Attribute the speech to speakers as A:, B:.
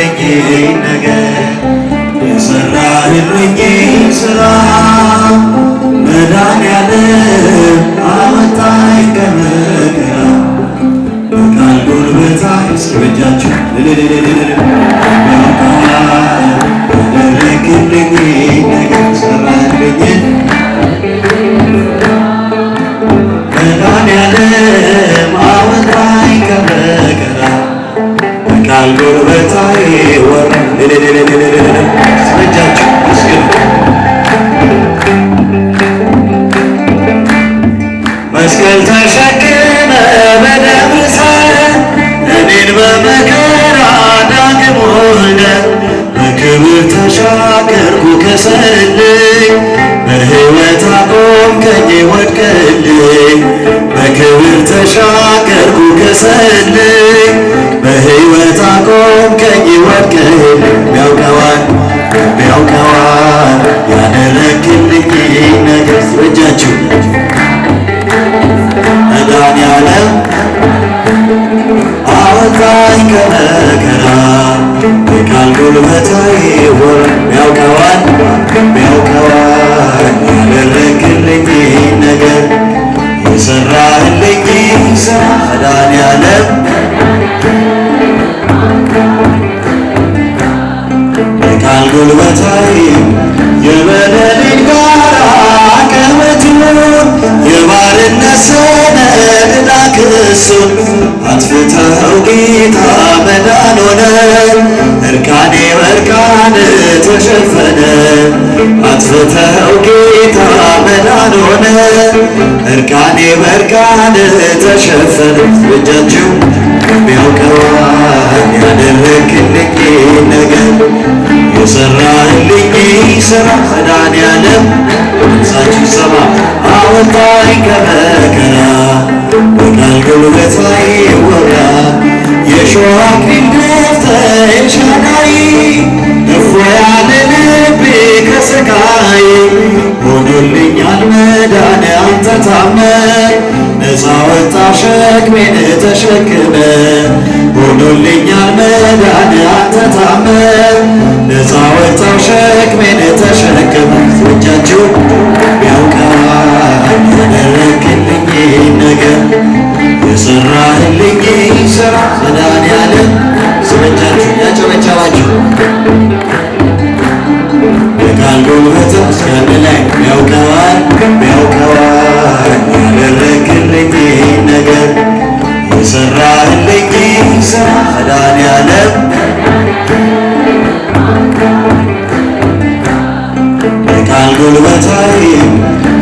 A: ያደረክልኝ ነገር የሰራህልኝ ስራ መድኃኒዓለም አወጣኝ ከመከራ በቃል ጉልበታ እስኪ በእጃችሁ ያደረክልኝ ነገር ሰራህልኝ መድኃኒዓለም አወጣኝ ከመከራ በቃል ጉልበታዬ ወራ በእጃችሁ እስኪ መስቀል ተሸክመ በደምህ ሳለህ እኔን በመከራ ዳግም ወልደህ በክብር ተሻገርኩ ከሰልህ በሕይወት አቆምከኝ ወድቀህልኝ በክብር ተሻገርኩ ከሰልህ በሕይወት አቆምከኝ ወድቀህልኝ ቢያውቀዋል ያደረክልኝ ነገር በእጃችሁ መድኃኒዓለም አወጣኝ ከመከራ በቃል ጉልበታዬ ወራ ቢያውቀዋል ያደረክልኝ ነገር የሰራህልኝ ስራ መድኃኒዓለም በቃል ጉልበታዬ የበደሌን ጋራ ቀበቱን የባርነት ሰነድ ዕዳ ክሱን አጥፍተኸው ጌታ መዳን ሆነ እርቃኔ በእርቃን ተሸፈነ አጥፍተኸው ጌታ መዳን ሆነ እርቃኔ በእርቃን ተሸፈነ እጃችሁ ቢያውቀዋል ያደረክልኝ ነገር የሰራህልኝ ስራ መድኃኒዓለም ሳችሁ ሰማ አወጣኝ ከመከራ በቃል ጉልበታዬ ወራ የሾህ አክሊል ደፍተህ ኤልሻዳይ እፎይ ያለ ልቤ ከሥቃይ ሆኖልኛል መዳን አንተ ታመህ ነፃ ወጣ ሸክሜን ተሸክመ ሆኖልኛል መዳን አንተ ታመህ ነፃ ወጣው ሸክሜን ተሸክመ እጃችሁ ቢያውቀዋል ያደረክልኝ ነገር የሰራህልኝ